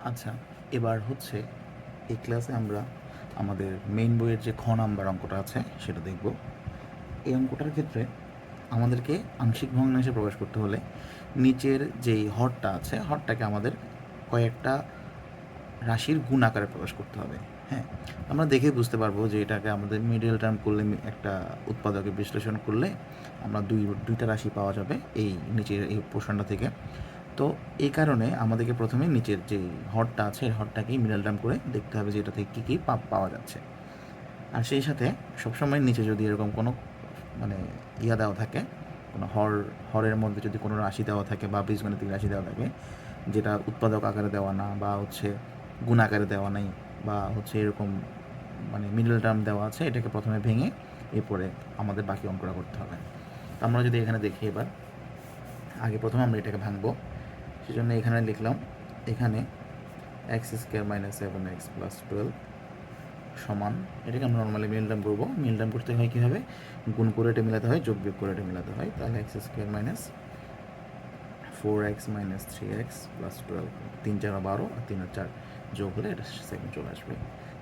আচ্ছা, এবার হচ্ছে এই ক্লাসে আমরা আমাদের মেইন বইয়ের যে খ নাম্বার অঙ্কটা আছে সেটা দেখব। এই অঙ্কটার ক্ষেত্রে আমাদেরকে আংশিক ভগ্নাংশে প্রকাশ করতে হলে নিচের যেই হরটা আছে হরটাকে আমাদের কয়েকটা রাশির গুণ আকারে প্রকাশ করতে হবে। হ্যাঁ, আমরা দেখে বুঝতে পারবো যে এটাকে আমাদের মিডল টার্ম করলে একটা উৎপাদকে বিশ্লেষণ করলে আমরা দুইটা রাশি পাওয়া যাবে এই নিচের এই পোর্শনটা থেকে। তো এই কারণে আমাদেরকে প্রথমে নিচের যে হরটা আছে এই হরটাকেই মিডল টার্ম করে দেখতে হবে যে এটা থেকে কী কী পাওয়া যাচ্ছে। আর সেই সাথে সবসময় নিচে যদি এরকম কোনো মানে দেওয়া থাকে, কোনো হরের মধ্যে যদি কোনো রাশি দেওয়া থাকে বা বীজগণিতিক রাশি দেওয়া থাকে যেটা উৎপাদক আকারে দেওয়া না বা হচ্ছে গুণ আকারে দেওয়া নেই বা হচ্ছে এরকম মানে মিডল টার্ম দেওয়া আছে, এটাকে প্রথমে ভেঙে এরপরে আমাদের বাকি অঙ্কটা করতে হবে। তো আমরা যদি এখানে দেখি এবার আগে প্রথমে আমরা এটাকে ভাঙবো, সেজন্য এখানে লিখলাম এখানে x square minus 7x plus 12 সমান, এটাকে আমরা নর্মালি মিল টার্ম করবো। মিল টার্ম করতে হয় কীভাবে, গুণ করে এটা মিলাতে হয়, যোগ বিয়োগ করে এটা মিলাতে হয়। তাহলে x square minus 4x minus 3x plus 12, 3 4 12 আর 3 আর 4 যোগ হলে এটা সেকেন্ড চলে আসবে।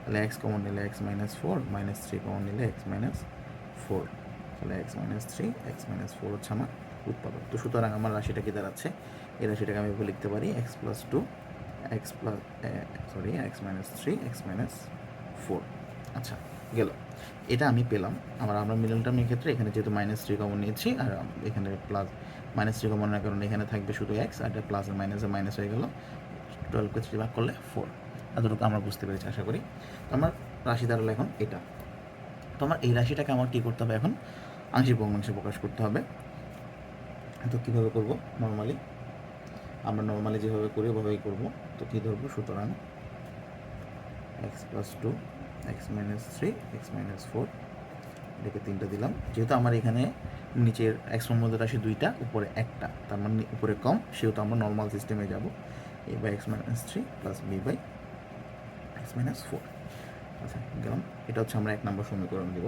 তাহলে এক্স কমন নিলে এক্স মাইনাস 4 মাইনাস 3 কমন নিলে এক্স মাইনাস 4, তাহলে এক্স মাইনাস 3 এক্স মাইনাস 4 হচ্ছে আমার উৎপাদক। তো সুতরাং আমার রাশিটা কি দাঁড়াচ্ছে, এই রাশিটাকে আমি লিখতে পারি x plus 2 x plus x minus 3 x minus 4। আচ্ছা, গেল, এটা আমি পেলাম। আমরা মিডল টার্মের ক্ষেত্রে এখানে যেহেতু মাইনাস 3 কমন নিয়েছি আর এখানে প্লাস মাইনাস 3 কমনের কারণে এখানে থাকবে শুধু এক্স, আর এটা প্লাস আর মাইনাসে মাইনাস হয়ে গেল, 12কে 3 ভাগ করলে 4। এতটুকু আমরা বুঝতে পেরেছি আশা করি। তো আমার রাশি দাঁড়ালো এখন এটা। তো আমার এই রাশিটাকে আমার কী করতে হবে, এখন আংশিক ভগ্নাংশে প্রকাশ করতে হবে। তো কীভাবে করব, আমরা নর্মালি যেভাবে করি ওভাবেই করব। তো কী ধরবো, সুতরাং x plus 2 x minus 3 x minus 4, এটাকে 3টা দিলাম। যেহেতু আমার এখানে নিচের এক্স মধ্যে রাশি 2টা, উপরে একটা, তার মানে উপরে কম, সেহেতু আমরা নর্মাল সিস্টেমে যাব। A by x minus 3 plus B by x minus 4। আচ্ছা, গেলাম। এটা হচ্ছে আমরা 1 নম্বর সমীকরণ দেব।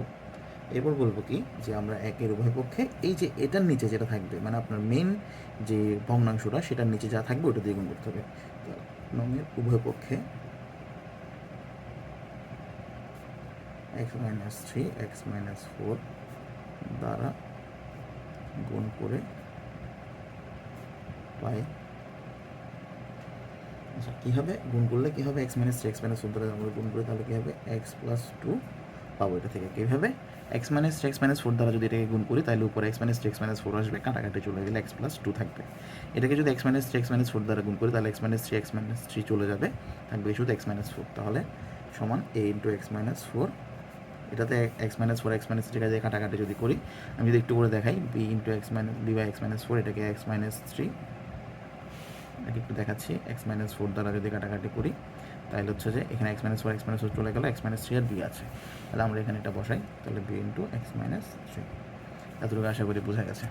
এরপর বলবো কি, যে আমরা একের উভয় পক্ষে এই যে এটার নিচে যেটা থাকবে, মানে আপনার মেন যে ভগ্নাংশটা সেটার নিচে যা থাকবে ওটা দিয়ে গুণ করতে হবে। তো নঙের উভয় পক্ষে এক্স মাইনাস 3 এক্স মাইনাস 4 দ্বারা গুণ করে পাই। আচ্ছা, কী হবে, গুণ করলে কী হবে, এক্স মাইনাস 3 এক্স মাইনাস 4 দ্বারা আমরা গুণ করি তাহলে কী হবে, এক্স প্লাস 2 পাবো এটা থেকে। কীভাবে, এক্স মাইনাস 3 এক্স মাইনাস 4 দ্বারা যদি এটাকে গুণ করি তাহলে উপরে এক্স মাইনাস 3 এক্স মাইনাস 4 আসবে, কাটাকাটি চলে গেলে এক্স প্লাস 2 থাকবে। এটাকে যদি এক্স মাইনাস 3 এক্স মাইনাস 4 দ্বারা গুণ করি তাহলে এক্স মাইনাস 3 এক্স মাইনাস 3 চলে যাবে, থাকবে শুধু এক্স মাইনাস 4। তাহলে সমান এ ইন্টু এক্স মাইনাস 4, এটাতে এক্স মাইনাস 4 এক্স মাইনাস 3 দিয়ে কাটাকাটি যদি করি, আমি যদি একটু করে দেখাই, b into x minus b by x minus 4, এটাকে এক্স মাইনাস 3, এটা একটু দেখাচ্ছি, এক্স মাইনাস 4 দ্বারা যদি কাটাকাটি করি তাহলে হচ্ছে যে এখানে এক্স মাইনাস 4 এক্স মাইনাস 4 চলে গেল, এক্স মাইনাস 3 আর বি আছে। তাহলে আমরা এখানে এটা বসাই, তাহলে বি ইন্টু এক্স মাইনাস 3। এতটুকু আশা করি বোঝা গেছে।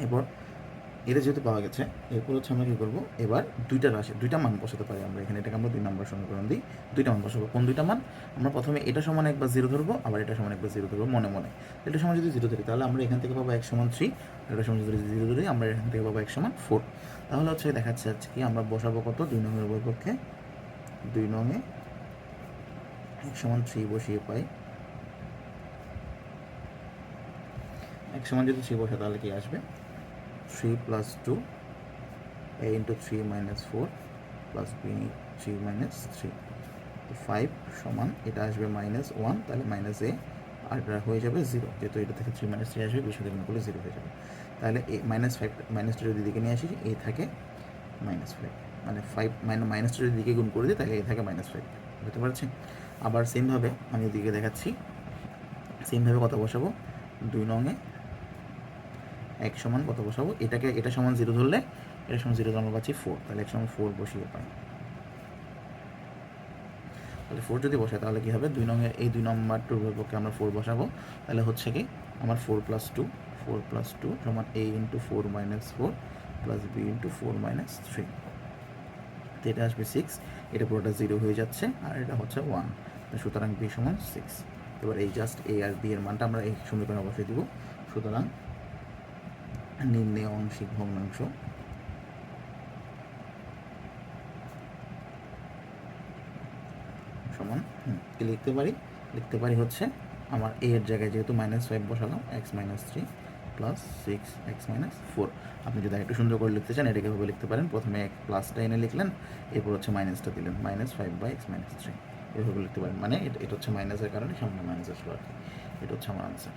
এরপর এটা যেহেতু পাওয়া গেছে, এরপর হচ্ছে আমরা কী করবো, এবার দুইটা মান বসাতে পারি আমরা এখানে। এটাকে আমরা 2 নম্বর সমীকরণ দিই, দুইটা মান বসাবো। কোন দুইটা মান, আমরা প্রথমে এটা সমান একবার 0 ধরবো, আবার এটা সমান একবার 0 ধরবো মনে মনে। এটা সমান যদি 0 ধরি তাহলে আমরা এখান থেকে পাবো x সমান 3, আর এটা সমান যদি 0 ধরি আমরা এখান থেকে পাবো x সমান 4। তাহলে হচ্ছে দেখাচ্ছে কি, আমরা বসাবো কত, 2 নঙের উভয় পক্ষে 2 নঙে x সমান 3 বসিয়ে পাই। x সমান যদি 3 বসে তাহলে কি আসবে, 3 plus 2 a into 3 minus 4 plus b 3 minus 3, তো 5 সমান এটা আসবে মাইনাস 1, তাহলে মাইনাস এ, আর এটা হয়ে যাবে 0, যেহেতু এটা থেকে 3 মাইনাস 3 আসবে, বিশ গুণ করলে 0 হয়ে যাবে। তাহলে এ মাইনাস 5 মাইনাস 2 যদি দিকে নিয়ে আসি, এ থাকে মাইনাস 5, মানে 5 মাইনাস 2 যদি দিকে গুণ করে দিই তাহলে এ থাকে মাইনাস 5, বুঝতে পারছেন। আবার সেমভাবে আমি এদিকে দেখাচ্ছি, সেমভাবে কত বসাবো, 2 নঙে এক সমান কত বসাবো, এটা সমান 0 ধরলে, এটা সমান 0 আমরা পাচ্ছি 4, তাহলে এক সমান 4 বসিয়ে পাই। তাহলে 4 যদি বসাই তাহলে কী হবে, 2 নঙের এই 2 নম্বরটার উভয় পক্ষে আমরা 4 বসাবো। তাহলে হচ্ছে কি, আমার 4 প্লাস 2 সমান a into 4 minus 4 plus b into 4 minus 3, তো এটা আসবে 6, এটা পুরোটা 0 হয়ে যাচ্ছে, আর এটা হচ্ছে 1, সুতরাং b সমান 6। এবার এই জাস্ট a আর b এর মানটা আমরা এই সমীকরণে বসিয়ে দিব। সুতরাং নিম্নে আংশিক ভগ্নাংশ সমান কি লিখতে পারি হচ্ছে আমার a এর জায়গায় যেহেতু -5 বসালাম x-3 প্লাস 6x-4। আপনি যদি একটু সুন্দর করে লিখতে চান এটাকে এভাবে লিখতে পারেন, প্রথমে এক প্লাসটা এনে লিখলেন, এরপর হচ্ছে মাইনাসটা দিলেন, -5/x-3 এভাবে লিখতে পারেন। মানে এটা হচ্ছে মাইনাসের কারণে সামনে মাইনাস আসলো আর কি। এটা হচ্ছে আমার আনসার।